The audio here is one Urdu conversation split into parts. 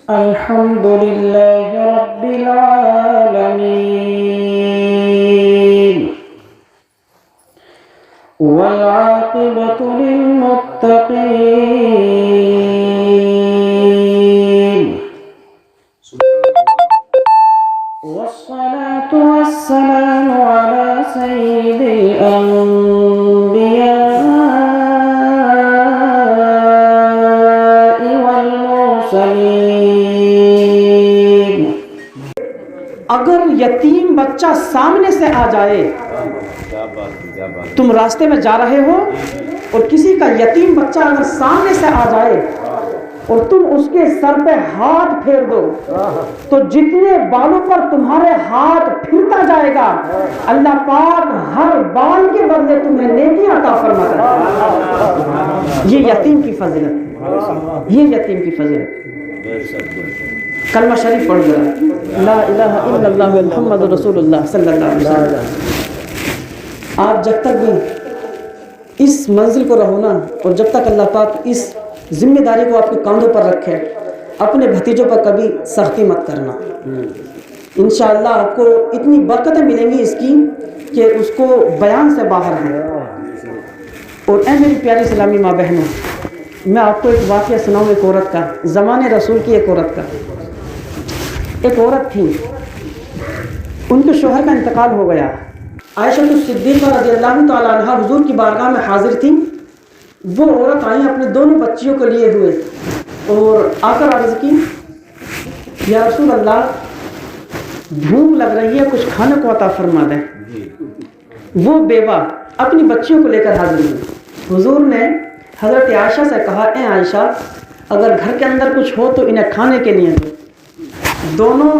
الحمد لله رب العالمين والعاقبة للمتقين والصلاة والسلام على سيد الأنبياء والمرسلين۔ اگر یتیم بچہ سامنے سے آ جائے، تم راستے میں جا رہے ہو اور کسی کا یتیم بچہ اگر سامنے سے آ جائے اور تم اس کے سر پہ ہاتھ پھیر دو تو جتنے بالوں پر تمہارے ہاتھ پھرتا جائے گا اللہ پاک ہر بال کے بدلے تمہیں نیکی عطا فرماتا ہے۔ یہ یتیم کی فضیلت، یہ یتیم کی فضیلت۔ کلمہ شریف پڑھ ذرا، لا الہ الا اللہ محمد رسول اللہ صلی اللہ علیہ وسلم۔ آپ جب تک بھی اس منزل کو رہو نا، اور جب تک اللہ پاک اس ذمہ داری کو آپ کے کاندھوں پر رکھے، اپنے بھتیجوں پر کبھی سختی مت کرنا۔ انشاءاللہ آپ کو اتنی برکتیں ملیں گی اس کی کہ اس کو بیان سے باہر ہے۔ اور اے میری پیاری اسلامی ماں بہنوں، میں آپ کو ایک واقعہ سناؤں ایک عورت کا، زمانے رسول کی ایک عورت کا۔ ایک عورت تھی، ان کے شوہر کا انتقال ہو گیا۔ عائشہ صدیقہ رضی اللہ تعالیٰ عنہ حضور کی بارگاہ میں حاضر تھیں۔ وہ عورت آئی اپنے دونوں بچیوں کو لیے ہوئے اور آ کر عرض کی، یا رسول اللہ بھوک لگ رہی ہے، کچھ کھانے کو عطا فرما دیں۔ وہ بیوہ اپنی بچیوں کو لے کر حاضر ہوئی۔ حضور نے حضرت عائشہ سے کہا، اے عائشہ اگر گھر کے اندر کچھ ہو تو انہیں کھانے کے لیے دو۔ دونوں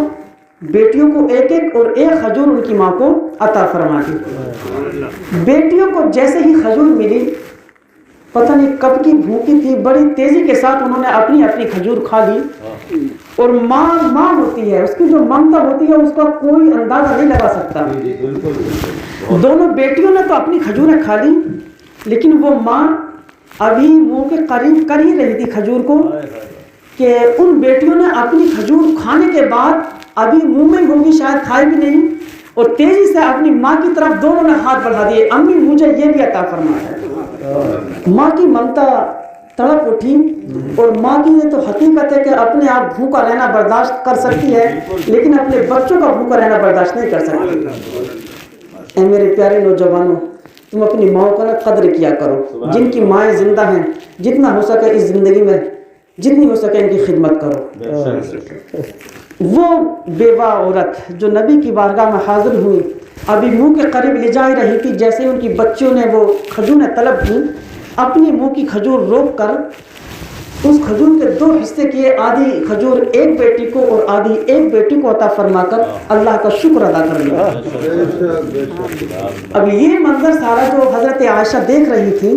بیٹیوں کو ایک ایک اور ایک کھجور ان کی ماں کو عطا فرما دی۔ بیٹیوں کو جیسے ہی کھجور ملی، پتہ نہیں کب کی بھوکی تھی، بڑی تیزی کے ساتھ انہوں نے اپنی اپنی کھجور کھا لی۔ اور ماں ہوتی ہے، اس کی جو ممتا ہوتی ہے اس کا کوئی اندازہ نہیں لگا سکتا۔ دونوں بیٹیوں نے تو اپنی کھجوریں کھا لی، لیکن وہ ماں ابھی منہ کے قریب کر ہی رہی تھی کھجور کو کہ ان بیٹیوں نے اپنی کھجور کھانے کے بعد ابھی منہ میں ہوگی، شاید کھائی بھی نہیں، اور تیزی سے اپنی ماں کی طرف دونوں نے ہاتھ بڑھا دیے، امی مجھے یہ بھی عطا فرما ہے۔ ماں کی ممتا تڑپ اٹھی، اور ماں کی یہ تو حقیقت ہے کہ اپنے آپ بھوکا رہنا برداشت کر سکتی ہے، لیکن اپنے بچوں کا بھوکا رہنا برداشت نہیں کر سکتی۔ اے میرے پیارے نوجوانوں، تم اپنی ماں کا قدر کیا کرو، جن کی مائیں زندہ ہیں، جتنا ہو سکے اس زندگی میں جتنی ہو سکے ان کی خدمت کرو۔ وہ بیوہ عورت جو نبی کی بارگاہ میں حاضر ہوئی، ابھی منہ کے قریب لے جا رہی تھی، جیسے ان کی بچیوں نے وہ کھجوریں طلب کی، اپنی منہ کی کھجور روک کر اس کھجور کے دو حصے کیے، آدھی کھجور ایک بیٹی کو اور آدھی ایک بیٹی کو عطا فرما کر اللہ کا شکر ادا کر لیا۔ اب یہ منظر سارا جو حضرت عائشہ دیکھ رہی تھی،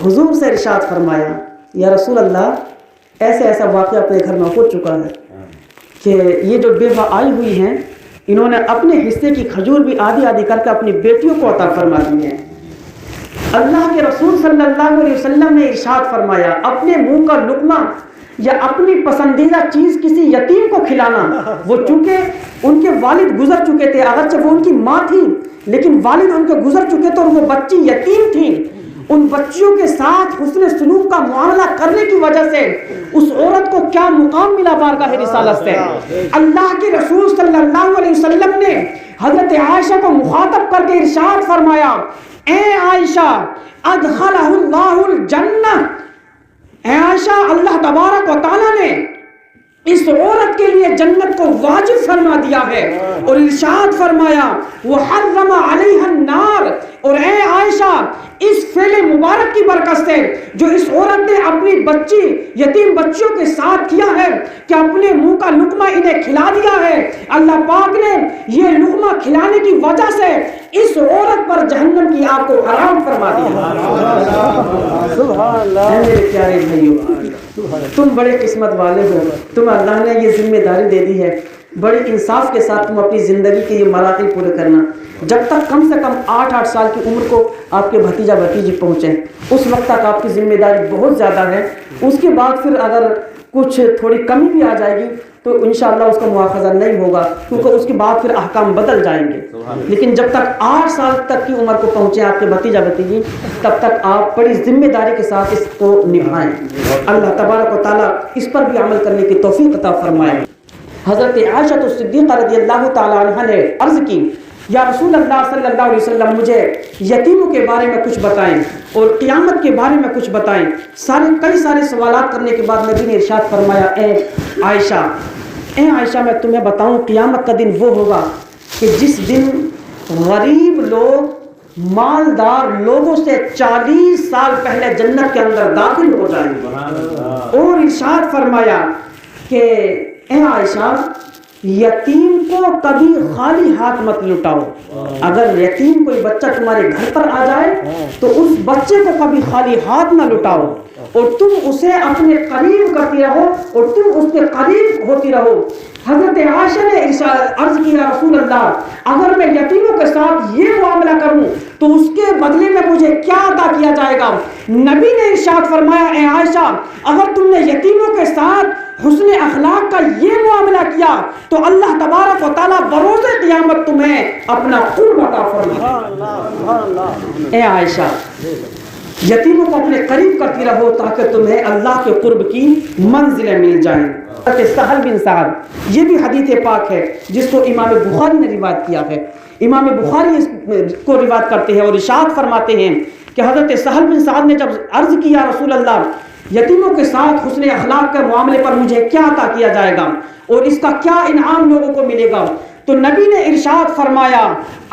حضور سے ارشاد فرمایا، یا رسول اللہ ایسا واقعہ اپنے گھر میں ہو چکا ہے کہ یہ جو بیوہ آئی ہوئی ہیں، انہوں نے اپنے حصے کی کھجور بھی آدھی آدھی کر کے اپنی بیٹیوں کو عطا فرما دی ہے۔ اللہ کے رسول صلی اللہ علیہ وسلم نے ارشاد فرمایا، اپنے منہ کا لقمہ یا اپنی پسندیدہ چیز کسی یتیم کو کھلانا، وہ چونکہ ان کے والد گزر چکے تھے، اگرچہ وہ ان کی ماں تھی لیکن والد ان کے گزر چکے تھے اور وہ بچی یتیم تھیں، ان بچیوں کے ساتھ حسن سلوک کا معاملہ کرنے کی وجہ سے اس عورت کو کیا مقام ملا بارگاہ رسالت سے۔ اللہ کے رسول صلی اللہ علیہ وسلم نے حضرت عائشہ کو مخاطب کر کے ارشاد فرمایا، اے عائشہ ادخلہ اللہ الجنہ، اے عائشہ اللہ تبارک و تعالیٰ نے اس عورت کے لیے جنت کو واجب فرما دیا ہے، اور ارشاد فرمایا وحرم علیہ النار، اور اے عائشہ اس فعل مبارک کی برکت سے جو اس عورت نے اپنی بچی یتیم بچیوں کے ساتھ کیا ہے کہ اپنے منہ کا لقمہ انہیں کھلا دیا ہے، اللہ پاک نے یہ لقمہ کھلانے کی وجہ سے اس عورت پر جہنم کی آگ کو حرام فرما دیا۔ سبحان اللہ۔ میرے پیارے بھائیو، تم بڑے قسمت والے ہو، تمہیں اللہ نے یہ ذمہ داری دے دی ہے، بڑے انصاف کے ساتھ تم اپنی زندگی کے یہ مراحل پورے کرنا۔ جب تک کم سے کم 8 سال کی عمر کو آپ کے بھتیجا بھتیجی پہنچیں، اس وقت تک آپ کی ذمہ داری بہت زیادہ ہے۔ اس کے بعد پھر اگر کچھ تھوڑی کمی بھی آ جائے گی تو انشاءاللہ اس کا مواخذہ نہیں ہوگا، کیونکہ اس کے بعد پھر احکام بدل جائیں گے. لیکن جب تک 8 سال تک کی عمر کو پہنچے آپ کے بھتیجا بھتیجی، تب تک آپ بڑی ذمہ داری کے ساتھ اس کو نبھائیں. اللہ تبارک و تعالیٰ اس پر بھی عمل کرنے کی توفیق عطا فرمائے. حضرت عائشہ صدیقہ رضی اللہ تعالی عنہ نے عرض کی، یا رسول اللہ صلی اللہ علیہ وسلم مجھے یتیموں کے بارے میں کچھ بتائیں اور قیامت کے بارے میں کچھ بتائیں. کئی سارے سوالات کرنے کے بعد نبی نے ارشاد فرمایا، اے عائشہ میں تمہیں بتاؤں قیامت کا دن وہ ہوگا کہ جس دن غریب لوگ مالدار لوگوں سے 40 سال پہلے جنت کے اندر داخل ہو جائیں گے. اور ارشاد فرمایا کہ اے عائشہ یتیم کو کبھی خالی ہاتھ مت لٹاؤ. اگر یتیم کوئی بچہ تمہارے گھر پر آ جائے تو اس بچے کو کبھی خالی ہاتھ نہ لٹاؤ، اور تم اسے اپنے قریب کرتی رہو اور تم اس کے قریب ہوتی رہو. حضرت عائشہ نے عرض کیا، رسول اللہ اگر میں یتیموں کے ساتھ یہ معاملہ کروں تو اس کے بدلے میں مجھے کیا عطا کیا جائے گا؟ نبی نے ارشاد فرمایا، اے عائشہ اگر تم نے یتیموں کے ساتھ حسن اخلاق کا یہ معاملہ کیا تو اللہ تبارک و تعالیٰ بروز قیامت تمہیں اپنا قرب عطا فرمائے. اے عائشہ یتیموں کو اپنے قریب کرتی رہو تاکہ تمہیں اللہ کے قرب کی منزلیں مل جائیں. سہل بن سعد، یہ بھی حدیث پاک ہے جس کو امام بخاری نے روایت کیا ہے. امام بخاری اس کو روایت کرتے ہیں اور ارشاد فرماتے ہیں کہ حضرت سہل بن سعد نے جب عرض کیا، رسول اللہ یتیموں کے ساتھ حسن اخلاق کے معاملے پر مجھے کیا عطا کیا جائے گا اور اس کا کیا انعام لوگوں کو ملے گا؟ تو نبی نے ارشاد فرمایا،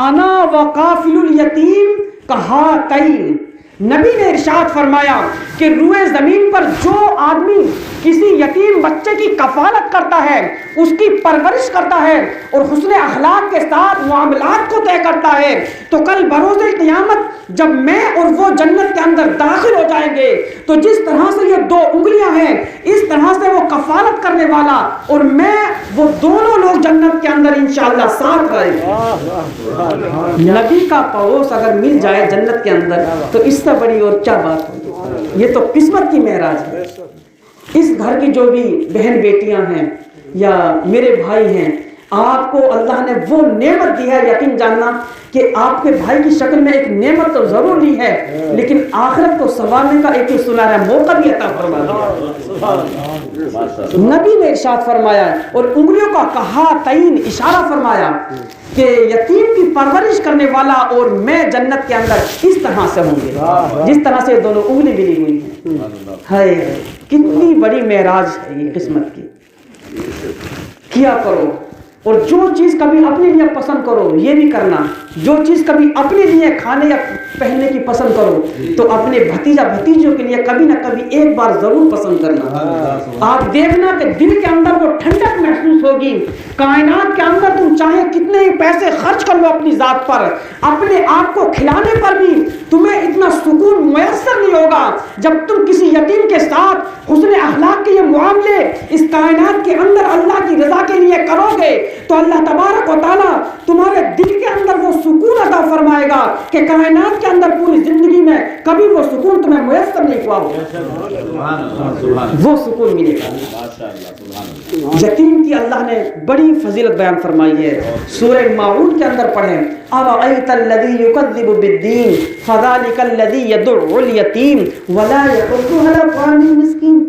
انا وقافل الیتیم کہاتین. نبی نے ارشاد فرمایا کہ روئے زمین پر جو آدمی کسی یتیم بچے کی کفالت کرتا ہے، اس کی پرورش کرتا ہے اور حسن اخلاق کے ساتھ معاملات کو طے کرتا ہے، تو کل بروز قیامت جب میں اور وہ جنت کے اندر داخل ہو جائیں گے تو جس طرح سے یہ 2 انگلیاں ہیں اس طرح سے وہ کفالت کرنے والا اور میں، وہ دونوں لوگ جنت کے اندر انشاءاللہ ساتھ رہیں گے. نبی کا پڑوس اگر مل جائے جنت کے اندر تو اس سے بڑی اور کیا بات ہوگی؟ یہ تو قسمت کی معراج ہے. اس گھر کی جو بھی بہن بیٹیاں ہیں یا میرے بھائی ہیں، آپ کو اللہ نے وہ نعمت دی ہے، یقین جاننا کہ آپ کے بھائی کی شکل میں ایک نعمت تو ضرور لی ہے، لیکن آخرت کو سنوارنے کا ایک سنہرا موقع بھی عطا فرما دیا. نبی نے ارشاد فرمایا اور انگلیوں کا کہا تعین اشارہ فرمایا کہ یتیم کی پرورش کرنے والا اور میں جنت کے اندر اس طرح سے ہوں گے جس طرح سے دونوں انگلی ملی ہوئی ہیں. ہے کتنی بڑی معراج ہے یہ قسمت کی. کیا کرو، اور جو چیز کبھی اپنے لیے پسند کرو یہ بھی کرنا، جو چیز کبھی اپنے لیے کھانے یا پہننے کی پسند کرو تو اپنے بھتیجا بھتیجوں کے لیے کبھی نہ کبھی ایک بار ضرور پسند کرنا. آپ دیکھنا کہ دل کے اندر وہ ٹھنڈک محسوس ہوگی. کائنات کے اندر تم چاہے کتنے ہی پیسے خرچ کر لو اپنی ذات پر، اپنے آپ کو کھلانے پر بھی تمہیں اتنا سکون میسر نہیں ہوگا جب تم کسی یتیم کے ساتھ حسن اخلاق کے یہ معاملے اس کائنات کے اندر اللہ کی رضا کے لیے کرو گے تو اللہ تبارک و تعالیٰ تمہارے دل کے اندر وہ سکون عطا فرمائے گا کہ کائنات کے اندر پوری زندگی میں کبھی وہ سکون تمہیں میسر نہیں ہوا ہوگا، وہ سکون ملے گا. یتیم کی اللہ نے بڑی فضیلت بیان فرمائی ہے. سورہ ماعون کے اندر پڑھیں، ارأیت الذی یکذب بالدین فذلک الذی یدع الیتیم ولا یحض علی طعام المسکین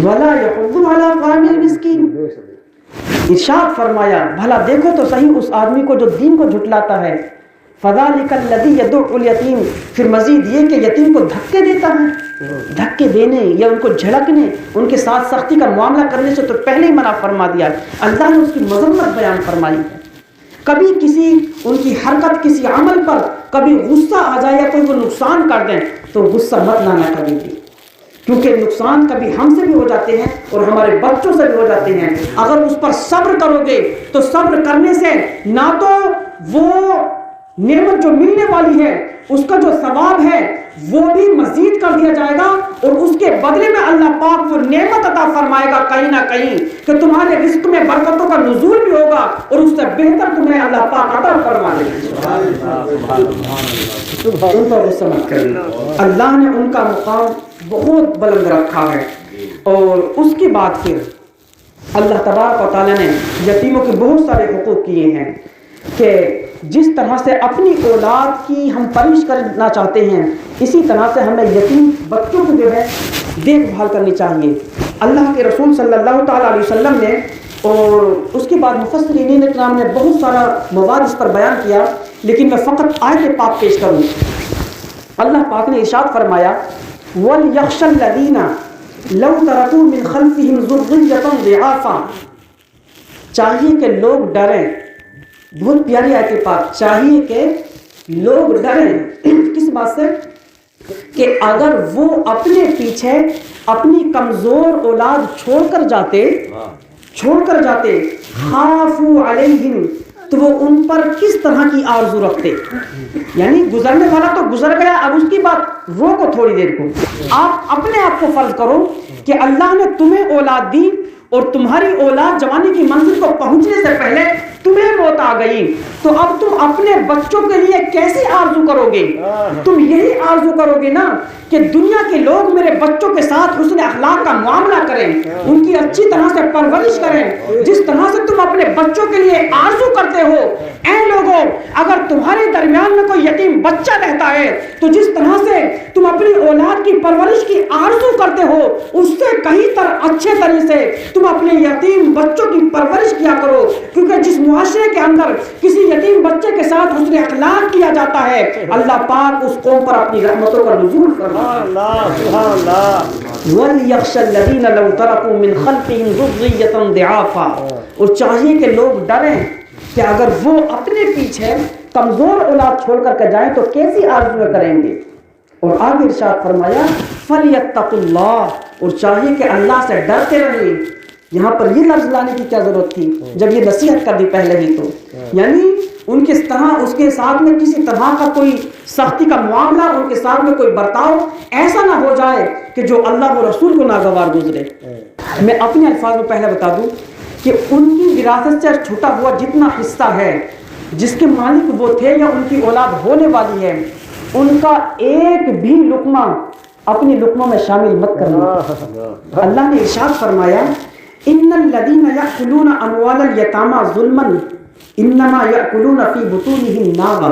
ولا یحض علی طعام المسکین. ارشاد فرمایا بھلا دیکھو تو صحیح اس آدمی کو جو دین کو جھٹلاتا ہے، فذلک الذی یدع الیتیم، پھر مزید یہ کہ یتیم کو دھکے دیتا ہے. دھکے دینے یا ان کو جھڑکنے، ان کے ساتھ سختی کا معاملہ کرنے سے تو پہلے ہی منع فرما دیا. اللہ نے اس کی مذمت بیان فرمائی ہے. کبھی کسی ان کی حرکت، کسی عمل پر کبھی غصہ آ جائے یا کوئی وہ نقصان کر دیں تو غصہ مت لانا کبھی بھی، کیونکہ نقصان کبھی ہم سے بھی ہو جاتے ہیں اور ہمارے بچوں سے بھی ہو جاتے ہیں. اگر اس پر صبر کرو گے تو صبر کرنے سے نہ تو وہ نعمت جو ملنے والی ہے اس کا جو ثواب ہے وہ بھی مزید کر دیا جائے گا اور اس کے بدلے میں اللہ پاک وہ نعمت عطا فرمائے گا کہیں نہ کہیں کہ تمہارے رزق میں برکتوں کا نزول بھی ہوگا اور اس سے بہتر تمہیں اللہ پاک عطا فرما دے گا. ان پر غصہ مت کرنا، اللہ نے ان کا مقام بہت بلند رکھا ہے. اور اس کے بعد پھر اللہ تبارک و تعالیٰ نے یتیموں کے بہت سارے حقوق کیے ہیں کہ جس طرح سے اپنی اولاد کی ہم پرورش کرنا چاہتے ہیں اسی طرح سے ہمیں یتیم بچوں کو جو ہے دیکھ بھال کرنی چاہیے. اللہ کے رسول صلی اللہ تعالیٰ علیہ وسلم نے اور اس کے بعد مفسرین کرام نے بہت سارا مواد اس پر بیان کیا، لیکن میں فقط آیت پاک پیش کروں. اللہ پاک نے ارشاد فرمایا وَلْيَخْشَ الَّذِينَ لَوْ تَرَكُوا مِنْ خَلْفِهِمْ ذُرِّيَّةً ضِعَافًا. چاہیے کہ لوگ ڈریں. بہت پیاری آیت پاک. چاہیے کہ لوگ ڈریں کس بات سے؟ کہ اگر وہ اپنے پیچھے اپنی کمزور اولاد چھوڑ کر جاتے خافوا علیہم، تو وہ ان پر کس طرح کی آرزو رکھتے. یعنی گزرنے والا تو گزر گیا، اب اس کی بات روکو تھوڑی دیر کو. آپ اپنے آپ کو فرض کرو کہ اللہ نے تمہیں اولاد دی اور تمہاری اولاد جوانی کی منزل کو پہنچنے سے پہلے تمہیں موت آ گئی، تو اب تم اپنے بچوں کے لیے کیسی آرزو کرو گے؟ تم یہی آرزو کرو گے نا کہ دنیا کے لوگ میرے بچوں کے ساتھ حسن اخلاق کا معاملہ کریں، ان کی اچھی طرح سے پرورش کریں، جس طرح سے تم اپنے بچوں کے لیے آرزو کرتے ہو. اے لوگوں، اگر تمہارے درمیان میں کوئی یتیم بچہ رہتا ہے تو جس طرح سے تم اپنی اولاد کی پرورش کی آرزو کرتے ہو اس سے کہیں اچھے طریقے سے تم اپنے یتیم بچوں کی پرورش کیا کرو. کیونکہ جس معاشرے کے اندر کسی یتیم بچے کے ساتھ حسن اخلاق کیا جاتا ہے اللہ پاک اس قوم پر اپنی رحمتوں کا نزول فرماتا ہے. وَلْيَخْشَ الَّذِينَ لَوْ تَرَكُوا مِنْ خَلْفِهِمْ ذُرِّيَّةً ضِعَافًا. اور چاہیے کہ لوگ ڈریں کہ اگر وہ اپنے پیچھے کمزور اولاد چھوڑ کر کے جائیں تو کیسی آرزویں کریں گے. اور آگے ارشاد فرمایا فَلْيَتَّقُوا اللَّهَ. اور چاہیے کہ اللہ سے ڈرتے رہیں. یہاں پر یہ لفظ لانے کی کیا ضرورت تھی جب یہ نصیحت کر دی پہلے ہی؟ تو یعنی ان کے طرح اس کے ساتھ میں کسی طرح کا کوئی سختی کا معاملہ، ان کے ساتھ میں کوئی برتاؤ ایسا نہ ہو جائے کہ جو اللہ و رسول کو ناگوار گزرے. میں اپنے الفاظ میں پہلے بتا دوں کہ ان کی وراثت سے چھوٹا ہوا جتنا حصہ ہے جس کے مالک وہ تھے یا ان کی اولاد ہونے والی ہے، ان کا ایک بھی لقمہ اپنی لقموں میں شامل مت کرنا. اللہ نے ارشاد فرمایا ان الذين ياكلون اموال اليتامى ظلما انما ياكلون في بطونهم نارا.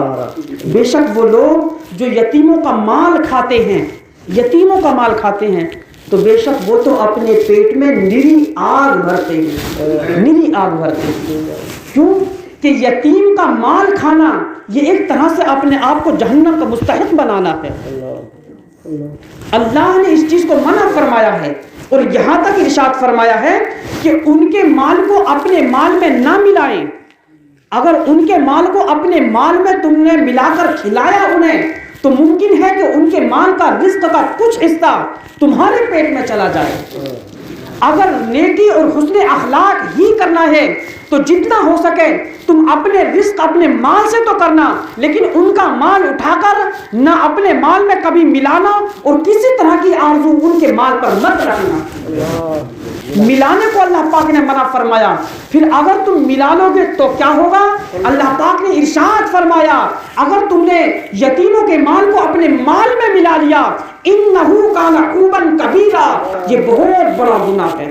بے شک وہ لوگ جو یتیموں کا مال کھاتے ہیں تو بے شک وہ تو اپنے پیٹ میں نری آگ بھرتے ہیں. کیوں کہ یتیم کا مال کھانا یہ ایک طرح سے اپنے آپ کو جہنم کا مستحق بنانا ہے. اللہ نے اس چیز کو منع فرمایا ہے اور یہاں تک ارشاد فرمایا ہے کہ ان کے مال کو اپنے مال میں نہ ملائیں. اگر ان کے مال کو اپنے مال میں تم نے ملا کر کھلایا انہیں تو ممکن ہے کہ ان کے مال کا رزق کا کچھ حصہ تمہارے پیٹ میں چلا جائے. اگر نیکی اور حسن اخلاق ہی کرنا ہے تو جتنا ہو سکے تم اپنے رزق اپنے مال سے تو کرنا، لیکن ان کا مال اٹھا کر نہ اپنے مال میں کبھی ملانا اور کسی طرح کی آرزو ان کے مال پر مت رکھنا. ملانے کو اللہ پاک نے منع فرمایا. پھر اگر تم ملا لو گے تو کیا ہوگا؟ اللہ پاک نے ارشاد فرمایا اگر تم نے یتیموں کے مال کو اپنے مال میں ملا لیا انہو کان عوبا کبیرا، یہ بہت بڑا گناہ ہے.